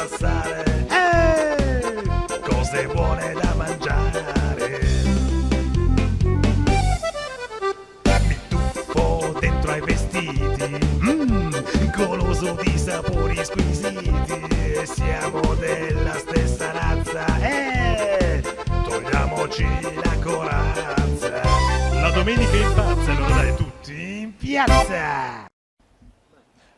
passare, cose buone da mangiare. Mi tuffo dentro ai vestiti, goloso di sapori squisiti. Siamo della stessa razza, togliamoci la corazza. La domenica impazzano, dai, tutti in piazza.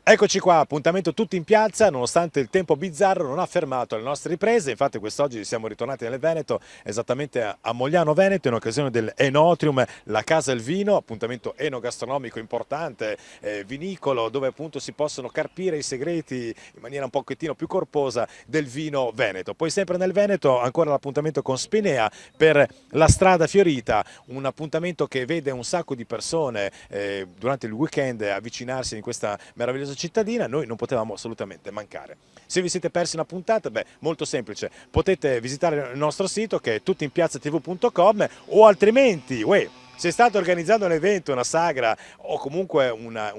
Eccoci qua, appuntamento tutti in piazza, nonostante il tempo bizzarro non ha fermato le nostre riprese. Infatti quest'oggi siamo ritornati nel Veneto, esattamente a Mogliano Veneto, in occasione del Enotrium, la Casa del Vino, appuntamento enogastronomico importante, vinicolo, dove appunto si possono carpire i segreti in maniera un pochettino più corposa del vino veneto. Poi sempre nel Veneto ancora l'appuntamento con Spinea per la strada fiorita, un appuntamento che vede un sacco di persone durante il weekend avvicinarsi in questa meravigliosa cittadina. Noi non potevamo assolutamente mancare. Se vi siete persi una puntata, molto semplice, potete visitare il nostro sito che è tuttinpiazzatv.com, o altrimenti, se state organizzando un evento, una sagra o comunque una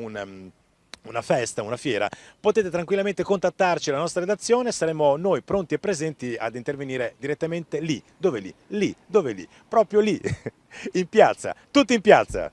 festa, una fiera, potete tranquillamente contattarci alla nostra redazione, saremo noi pronti e presenti ad intervenire direttamente lì, dove lì, proprio lì, in piazza, tutti in piazza.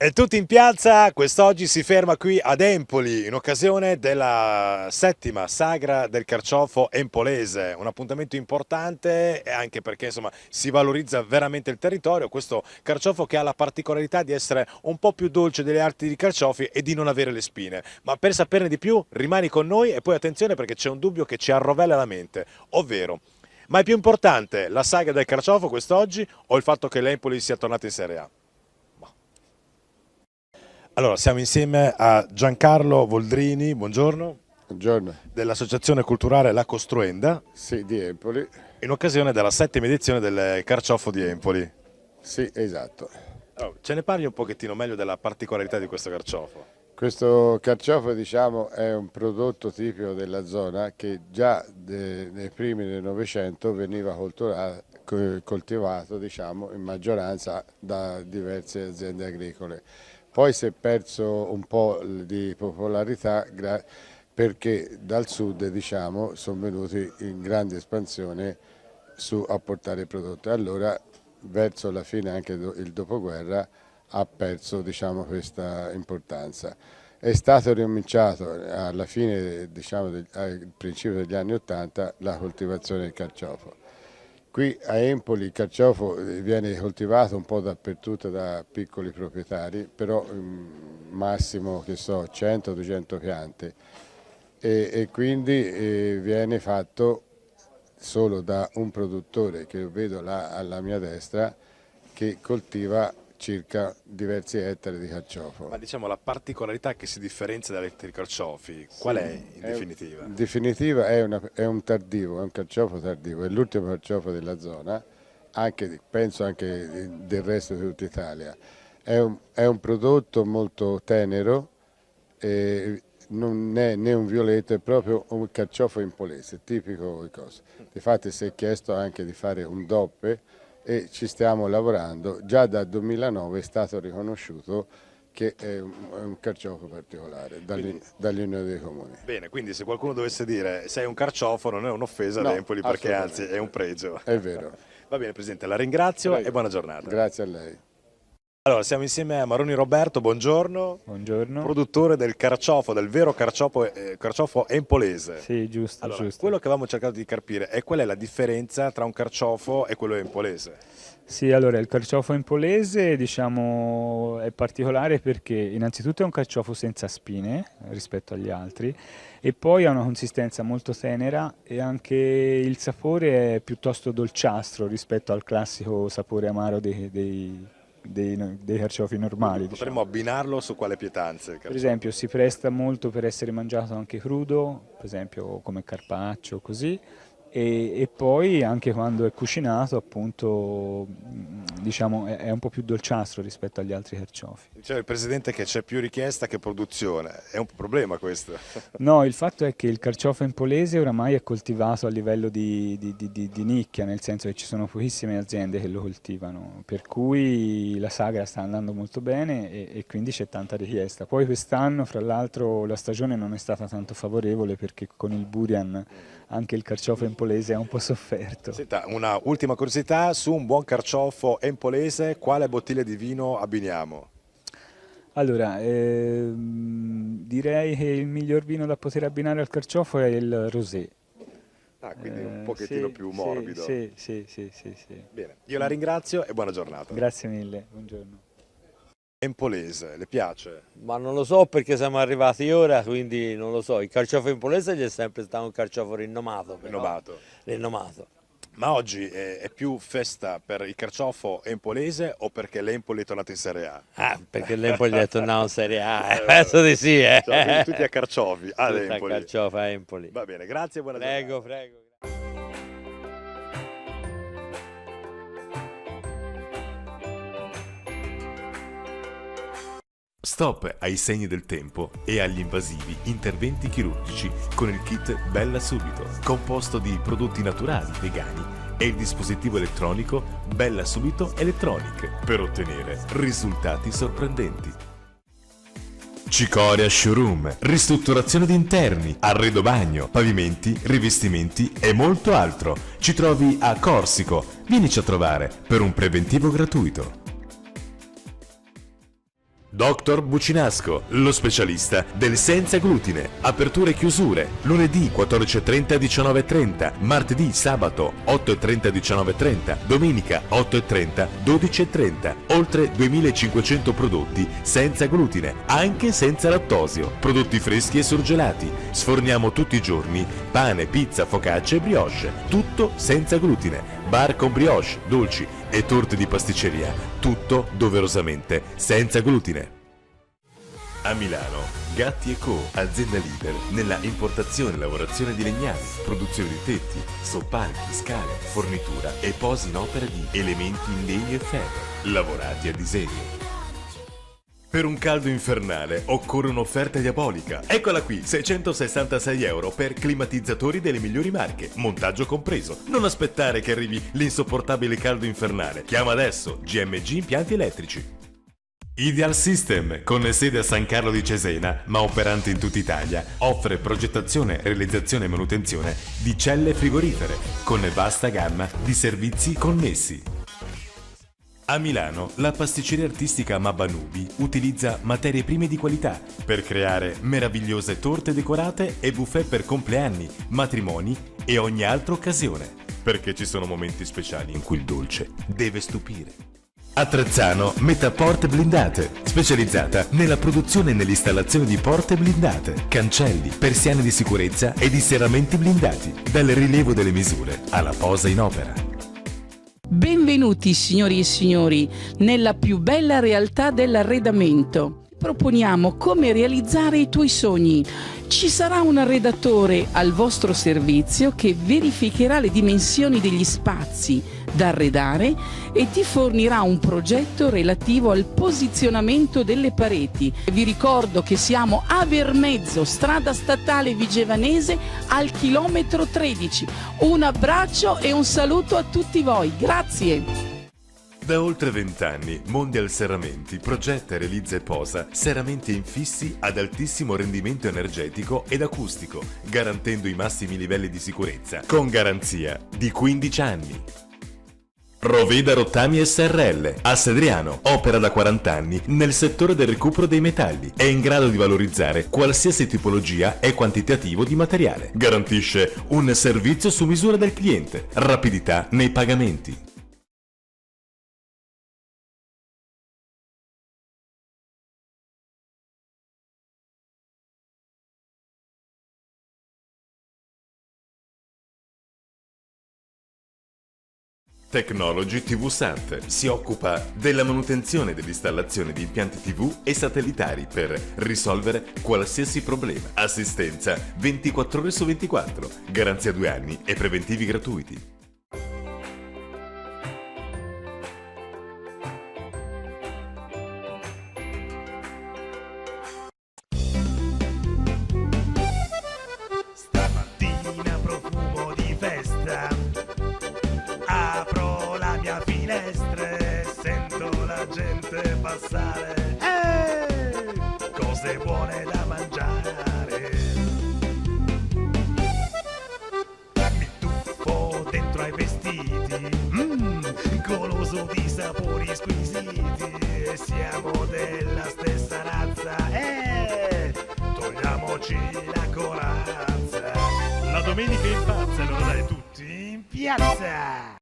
E tutti in piazza, quest'oggi si ferma qui ad Empoli in occasione della 7ª sagra del carciofo empolese, un appuntamento importante anche perché insomma si valorizza veramente il territorio, questo carciofo che ha la particolarità di essere un po' più dolce degli altri carciofi e di non avere le spine. Ma per saperne di più rimani con noi e poi attenzione perché c'è un dubbio che ci arrovella la mente, ovvero: ma è più importante la saga del carciofo quest'oggi o il fatto che l'Empoli sia tornato in Serie A? Allora, siamo insieme a Giancarlo Voldrini, buongiorno, Buongiorno. dell'Associazione Culturale La Costruenda, Sì, di Empoli. in occasione della 7ª edizione del Carciofo di Empoli. Sì, esatto. Allora, ce ne parli un pochettino meglio della particolarità di questo carciofo? Questo carciofo, diciamo, è un prodotto tipico della zona che già nei primi del Novecento veniva coltivato, diciamo, in maggioranza da diverse aziende agricole. Poi si è perso un po' di popolarità perché dal sud, diciamo, sono venuti in grande espansione a portare i prodotti. Allora, verso la fine anche il dopoguerra ha perso, diciamo, questa importanza. È stato ricominciato alla fine, diciamo, al principio degli anni *80 la coltivazione del carciofo. Qui a Empoli il carciofo viene coltivato un po' dappertutto da piccoli proprietari, però massimo che so 100-200 piante e quindi viene fatto solo da un produttore che vedo là alla mia destra che coltiva circa diversi ettari di carciofo. Ma diciamo la particolarità che si differenzia dagli altri carciofi, qual è in definitiva? In definitiva è un tardivo, è un carciofo tardivo, è l'ultimo carciofo della zona, penso anche del resto di tutta Italia. È un prodotto molto tenero, non è né un violetto, è proprio un carciofo empolese, tipico di cosa. Difatti si è chiesto anche di fare un DOP e ci stiamo lavorando, già dal 2009 è stato riconosciuto che è un carciofo particolare dall'Unione dei Comuni. Bene, quindi se qualcuno dovesse dire sei un carciofo non è un'offesa No, ad Empoli perché anzi è un pregio. È vero. Va bene Presidente, la ringrazio. Prego. E buona giornata. Grazie a lei. Allora, siamo insieme a Maroni Roberto, buongiorno. Buongiorno. Produttore del carciofo, del vero carciofo empolese. Sì, giusto, Allora, giusto. quello che avevamo cercato di capire è qual è la differenza tra un carciofo e quello empolese. Sì, allora il carciofo empolese, diciamo, è particolare perché innanzitutto è un carciofo senza spine rispetto agli altri e poi ha una consistenza molto tenera e anche il sapore è piuttosto dolciastro rispetto al classico sapore amaro dei carciofi normali. Potremmo abbinarlo su quale pietanze? Per esempio si presta molto per essere mangiato anche crudo, per esempio come carpaccio, così, e poi anche quando è cucinato appunto diciamo è un po' più dolciastro rispetto agli altri carciofi. Diceva il Presidente che c'è più richiesta che produzione, è un problema questo? No, il fatto è che il carciofo empolese oramai è coltivato a livello di nicchia, nel senso che ci sono pochissime aziende che lo coltivano, per cui la sagra sta andando molto bene e quindi c'è tanta richiesta. Poi quest'anno, fra l'altro, la stagione non è stata tanto favorevole perché con il Burian anche il carciofo empolese ha un po' sofferto. Senta, una ultima curiosità, su un buon carciofo empolese, quale bottiglia di vino abbiniamo? Allora, direi che il miglior vino da poter abbinare al carciofo è il rosé. Ah, quindi un pochettino Sì, più sì, morbido. Sì. Bene, io la ringrazio e buona giornata. Grazie mille, buongiorno. Empolese, le piace? Ma non lo so perché siamo arrivati ora, quindi non lo so. Il carciofo empolese gli è sempre stato un carciofo rinomato. Rinomato. Ma oggi è più festa per il carciofo empolese o perché l'Empoli è tornato in Serie A? Ah, perché l'Empoli è tornato in Serie A, penso di sì. Cioè, quindi tutti a carciofi, ad Tutta Empoli. carciofo a Empoli. Va bene, grazie e buona giornata. Prego. Stop ai segni del tempo e agli invasivi interventi chirurgici con il kit Bella Subito, composto di prodotti naturali vegani e il dispositivo elettronico Bella Subito Electronic per ottenere risultati sorprendenti. Cicoria Showroom, ristrutturazione di interni, arredo bagno, pavimenti, rivestimenti e molto altro. Ci trovi a Corsico. Vienici a trovare per un preventivo gratuito. Dr. Bucinasco, lo specialista del senza glutine. Aperture e chiusure. Lunedì 14:30 19:30, martedì, sabato 8:30 19:30, domenica 8:30 12:30. Oltre 2500 prodotti senza glutine, anche senza lattosio. Prodotti freschi e surgelati. Sforniamo tutti i giorni pane, pizza, focaccia e brioche. Tutto senza glutine. Bar con brioche, dolci e torte di pasticceria. Tutto doverosamente senza glutine. A Milano, Gatti & Co, azienda leader nella importazione e lavorazione di legnami, produzione di tetti, soppalchi, scale, fornitura e posi in opera di elementi in legno e ferro, lavorati a disegno. Per un caldo infernale occorre un'offerta diabolica. Eccola qui, 666 euro per climatizzatori delle migliori marche, montaggio compreso. Non aspettare che arrivi l'insopportabile caldo infernale. Chiama adesso GMG Impianti Elettrici. Ideal System, con sede a San Carlo di Cesena, ma operante in tutta Italia, offre progettazione, realizzazione e manutenzione di celle frigorifere, con vasta gamma di servizi connessi. A Milano, la pasticceria artistica Mabanubi utilizza materie prime di qualità per creare meravigliose torte decorate e buffet per compleanni, matrimoni e ogni altra occasione, perché ci sono momenti speciali in cui il dolce deve stupire. A Trezzano, Metaporte Blindate, specializzata nella produzione e nell'installazione di porte blindate, cancelli, persiane di sicurezza e di serramenti blindati, dal rilievo delle misure alla posa in opera. Benvenuti signori e signori nella più bella realtà dell'arredamento. Proponiamo come realizzare i tuoi sogni. Ci sarà un arredatore al vostro servizio che verificherà le dimensioni degli spazi da arredare e ti fornirà un progetto relativo al posizionamento delle pareti. Vi ricordo che siamo a Vermezzo, strada statale Vigevanese al chilometro 13. Un abbraccio e un saluto a tutti voi. Grazie! Da oltre 20 anni, Mondial Serramenti progetta, realizza e posa serramenti infissi ad altissimo rendimento energetico ed acustico, garantendo i massimi livelli di sicurezza, con garanzia di 15 anni. Roveda Rottami SRL, a Sedriano, opera da 40 anni nel settore del recupero dei metalli. È in grado di valorizzare qualsiasi tipologia e quantitativo di materiale. Garantisce un servizio su misura del cliente, rapidità nei pagamenti. Technology TV Sant si occupa della manutenzione e dell'installazione di impianti TV e satellitari per risolvere qualsiasi problema. Assistenza 24 ore su 24, garanzia 2 anni e preventivi gratuiti. Stamattina profumo di festa. Apro la mia finestra e sento la gente passare. Cose buone da mangiare. Mi tuffo dentro ai vestiti, goloso di sapori squisiti. Siamo della stessa razza, togliamoci la corazza. La domenica impazza, allora dai tutti in piazza!